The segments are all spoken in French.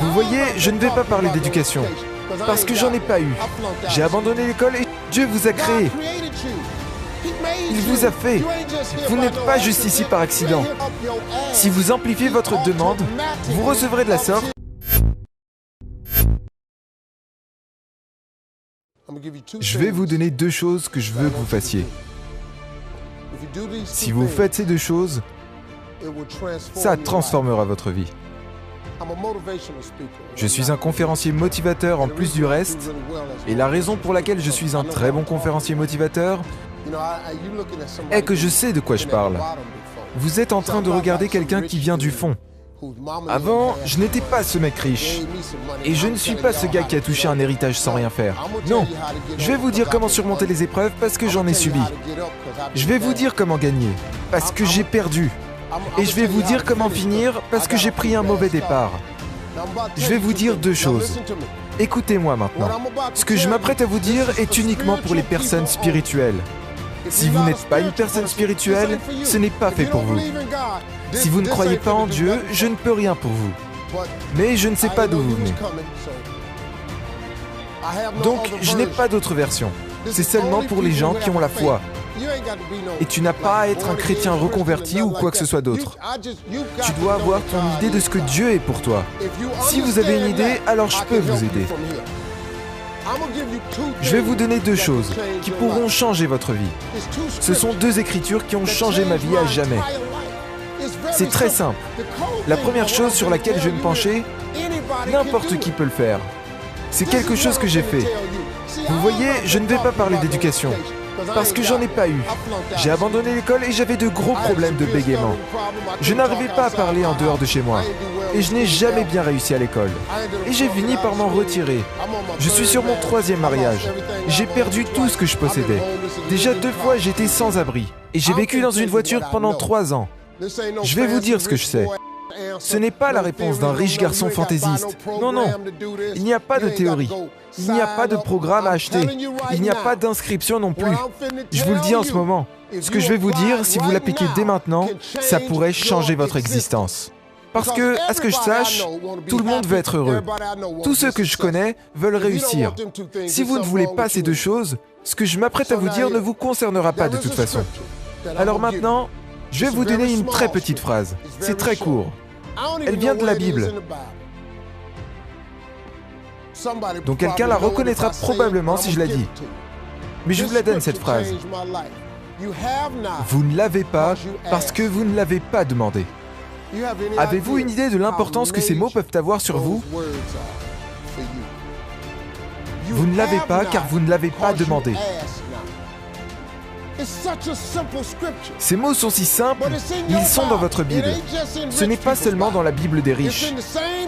Vous voyez, je ne vais pas parler d'éducation, parce que j'en ai pas eu. J'ai abandonné l'école et Dieu vous a créé. Il vous a fait. Vous n'êtes pas juste ici par accident. Si vous amplifiez votre demande, vous recevrez de la sorte. Je vais vous donner 2 choses que je veux que vous fassiez. Si vous faites ces 2 choses, ça transformera votre vie. Je suis un conférencier motivateur en plus du reste, et la raison pour laquelle je suis un très bon conférencier motivateur est que je sais de quoi je parle. Vous êtes en train de regarder quelqu'un qui vient du fond. Avant, je n'étais pas ce mec riche. Et je ne suis pas ce gars qui a touché un héritage sans rien faire. Non, je vais vous dire comment surmonter les épreuves parce que j'en ai subi. Je vais vous dire comment gagner, parce que j'ai perdu. Et je vais vous dire comment finir parce que j'ai pris un mauvais départ. Je vais vous dire 2 choses. Écoutez-moi maintenant. Ce que je m'apprête à vous dire est uniquement pour les personnes spirituelles. Si vous n'êtes pas une personne spirituelle, ce n'est pas fait pour vous. Si vous ne croyez pas en Dieu, je ne peux rien pour vous. Mais je ne sais pas d'où vous venez. Donc, je n'ai pas d'autre version. C'est seulement pour les gens qui ont la foi. Et tu n'as pas à être un chrétien reconverti ou quoi que ce soit d'autre. Tu dois avoir ton idée de ce que Dieu est pour toi. Si vous avez une idée, alors je peux vous aider. Je vais vous donner 2 choses qui pourront changer votre vie. Ce sont 2 écritures qui ont changé ma vie à jamais. C'est très simple. La première chose sur laquelle je vais me pencher, n'importe qui peut le faire. C'est quelque chose que j'ai fait. Vous voyez, je ne vais pas parler d'éducation, parce que j'en ai pas eu. J'ai abandonné l'école et j'avais de gros problèmes de bégaiement. Je n'arrivais pas à parler en dehors de chez moi. Et je n'ai jamais bien réussi à l'école. Et j'ai fini par m'en retirer. Je suis sur mon 3e mariage. J'ai perdu tout ce que je possédais. Déjà 2 fois, j'étais sans abri. Et j'ai vécu dans une voiture pendant 3 ans. Je vais vous dire ce que je sais. Ce n'est pas la réponse d'un riche garçon fantaisiste. Non, non. Il n'y a pas de théorie. Il n'y a pas de programme à acheter. Il n'y a pas d'inscription non plus. Je vous le dis en ce moment. Ce que je vais vous dire, si vous l'appliquez dès maintenant, ça pourrait changer votre existence. Parce que, à ce que je sache, tout le monde veut être heureux. Tous ceux que je connais veulent réussir. Si vous ne voulez pas ces 2 choses, ce que je m'apprête à vous dire ne vous concernera pas de toute façon. Alors maintenant, je vais vous donner une très petite phrase. C'est très court. Elle vient de la Bible. Donc quelqu'un la reconnaîtra probablement si je la dis. Mais je vous la donne cette phrase. Vous ne l'avez pas parce que vous ne l'avez pas demandé. Avez-vous une idée de l'importance que ces mots peuvent avoir sur vous? Vous ne l'avez pas car vous ne l'avez pas demandé. Ces mots sont si simples, ils sont dans votre Bible. Ce n'est pas seulement dans la Bible des riches.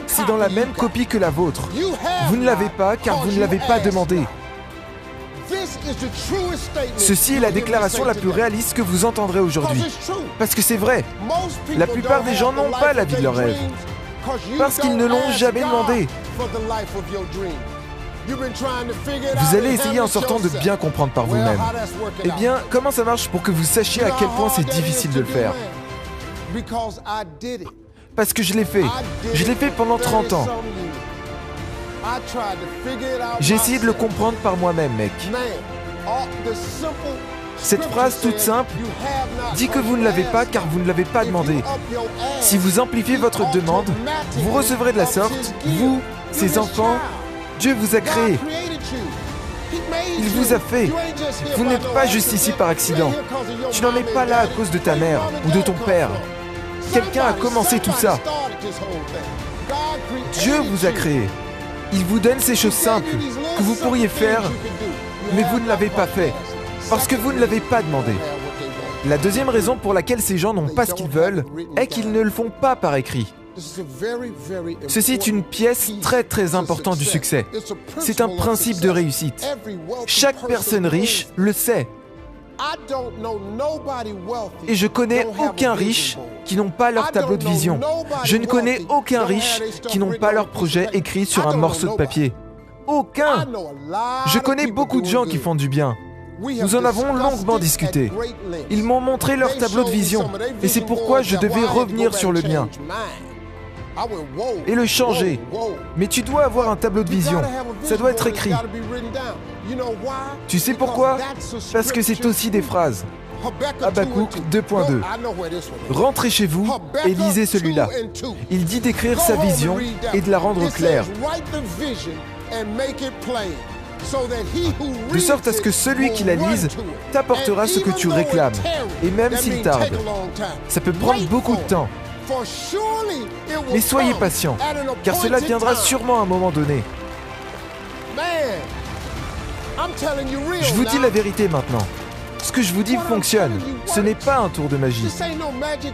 C'est dans la même copie que la vôtre. Vous ne l'avez pas car vous ne l'avez pas demandé. Ceci est la déclaration la plus réaliste que vous entendrez aujourd'hui. Parce que c'est vrai. La plupart des gens n'ont pas la vie de leurs rêves. Parce qu'ils ne l'ont jamais demandé. Vous allez essayer en sortant de bien comprendre par vous-même. Eh bien, comment ça marche pour que vous sachiez à quel point c'est difficile de le faire? Parce que je l'ai fait. Je l'ai fait pendant 30 ans. J'ai essayé de le comprendre par moi-même, mec. Cette phrase toute simple dit que vous ne l'avez pas car vous ne l'avez pas demandé. Si vous amplifiez votre demande, vous recevrez de la sorte, vous, ses enfants, Dieu vous a créé. Il vous a fait. Vous n'êtes pas juste ici par accident. Tu n'en es pas là à cause de ta mère ou de ton père. Quelqu'un a commencé tout ça. Dieu vous a créé. Il vous donne ces choses simples que vous pourriez faire, mais vous ne l'avez pas fait, parce que vous ne l'avez pas demandé. La deuxième raison pour laquelle ces gens n'ont pas ce qu'ils veulent est qu'ils ne le font pas par écrit. Ceci est une pièce très très importante du succès. C'est un principe de réussite. Chaque personne riche le sait. Et je connais aucun riche qui n'ont pas leur tableau de vision. Je ne connais aucun riche qui n'ont pas leur projet écrit sur un morceau de papier. Aucun! Je connais beaucoup de gens qui font du bien. Nous en avons longuement discuté. Ils m'ont montré leur tableau de vision et c'est pourquoi je devais revenir sur le mien. et le changer. Mais tu dois avoir un tableau de vision. Ça doit être écrit. Tu sais pourquoi? Parce que c'est aussi des phrases. Habakkuk 2.2. Rentrez chez vous et lisez celui-là. Il dit d'écrire sa vision et de la rendre claire, de sorte à ce que celui qui la lise t'apportera ce que tu réclames, et même s'il tarde. Ça peut prendre beaucoup de temps. Mais soyez patient, car cela viendra sûrement à un moment donné. Je vous dis la vérité maintenant. Ce que je vous dis fonctionne. Ce n'est pas un tour de magie.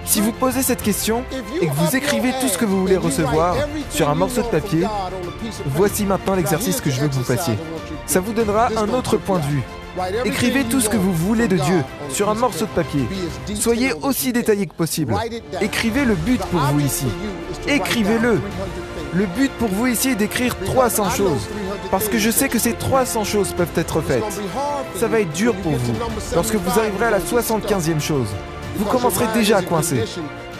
Si vous posez cette question et que vous écrivez tout ce que vous voulez recevoir sur un morceau de papier, voici maintenant l'exercice que je veux que vous fassiez. Ça vous donnera un autre point de vue. Écrivez tout ce que vous voulez de Dieu sur un morceau de papier. Soyez aussi détaillé que possible. Écrivez le but pour vous ici. Écrivez-le. Le but pour vous ici est d'écrire 300 choses. Parce que je sais que ces 300 choses peuvent être faites. Ça va être dur pour vous. Lorsque vous arriverez à la 75e chose, vous commencerez déjà à coincer.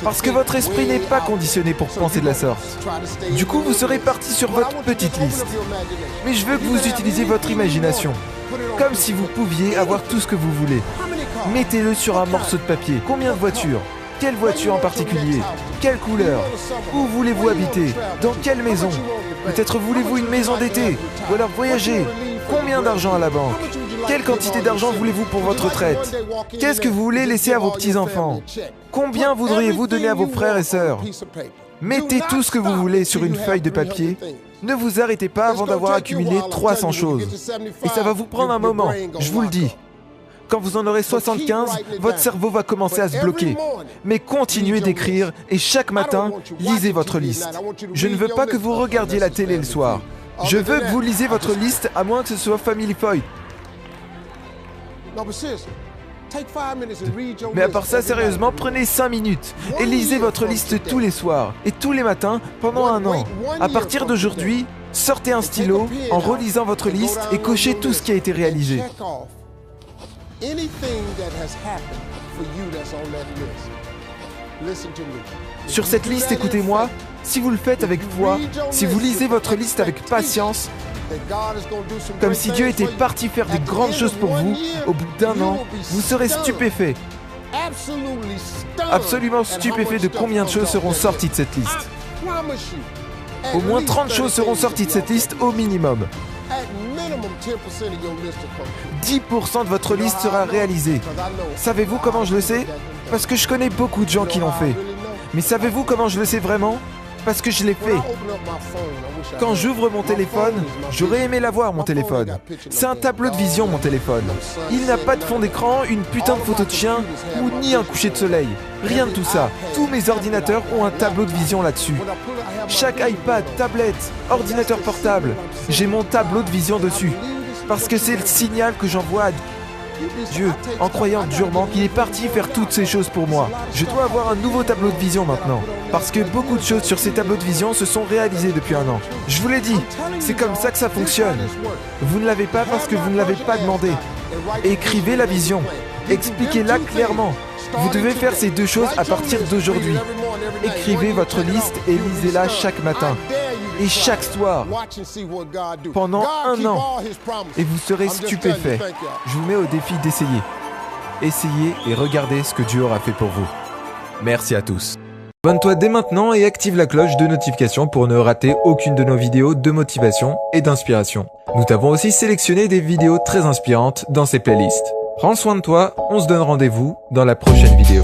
Parce que votre esprit n'est pas conditionné pour penser de la sorte. Du coup, vous serez parti sur votre petite liste. Mais je veux que vous utilisiez votre imagination. Comme si vous pouviez avoir tout ce que vous voulez. Mettez-le sur un morceau de papier. Combien de voitures? Quelle voiture en particulier? Quelle couleur? Où voulez-vous habiter? Dans quelle maison? Peut-être voulez-vous une maison d'été? Ou alors voyager? Combien d'argent à la banque? Quelle quantité d'argent voulez-vous pour votre retraite? Qu'est-ce que vous voulez laisser à vos petits-enfants? Combien voudriez-vous donner à vos frères et sœurs? Mettez tout ce que vous voulez sur une feuille de papier. Ne vous arrêtez pas avant d'avoir accumulé 300 choses. Et ça va vous prendre un moment, je vous le dis. Quand vous en aurez 75, votre cerveau va commencer à se bloquer. Mais continuez d'écrire et chaque matin, lisez votre liste. Je ne veux pas que vous regardiez la télé le soir. Je veux que vous lisiez votre liste, à moins que ce soit Family Foy. Mais à part ça, sérieusement, prenez 5 minutes et lisez votre liste tous les soirs et tous les matins pendant un an. À partir d'aujourd'hui, sortez un stylo en relisant votre liste et cochez tout ce qui a été réalisé. Sur cette liste, écoutez-moi, si vous le faites avec foi, si vous lisez votre liste avec patience, comme si Dieu était parti faire des grandes choses pour vous, au bout d'un an, vous serez stupéfait. Absolument stupéfait de combien de choses seront sorties de cette liste. Au moins 30 choses seront sorties de cette liste au minimum. 10% de votre liste sera réalisée. Savez-vous comment je le sais? Parce que je connais beaucoup de gens qui l'ont fait. Mais savez-vous comment je le sais vraiment? Parce que je l'ai fait. Quand j'ouvre mon téléphone, j'aurais aimé l'avoir, mon téléphone. C'est un tableau de vision, mon téléphone. Il n'a pas de fond d'écran, une putain de photo de chien, ou ni un coucher de soleil. Rien de tout ça. Tous mes ordinateurs ont un tableau de vision là-dessus. Chaque iPad, tablette, ordinateur portable, j'ai mon tableau de vision dessus. Parce que c'est le signal que j'envoie à Dieu, en croyant durement qu'il est parti faire toutes ces choses pour moi. Je dois avoir un nouveau tableau de vision maintenant, parce que beaucoup de choses sur ces tableaux de vision se sont réalisées depuis un an. Je vous l'ai dit, c'est comme ça que ça fonctionne. Vous ne l'avez pas parce que vous ne l'avez pas demandé. Écrivez la vision, expliquez-la clairement. Vous devez faire ces deux choses à partir d'aujourd'hui. Écrivez votre liste et lisez-la chaque matin. Et chaque soir, pendant un an, et vous serez stupéfait. Je vous mets au défi d'essayer. Essayez et regardez ce que Dieu aura fait pour vous. Merci à tous. Abonne-toi dès maintenant et active la cloche de notification pour ne rater aucune de nos vidéos de motivation et d'inspiration. Nous t'avons aussi sélectionné des vidéos très inspirantes dans ces playlists. Prends soin de toi, on se donne rendez-vous dans la prochaine vidéo.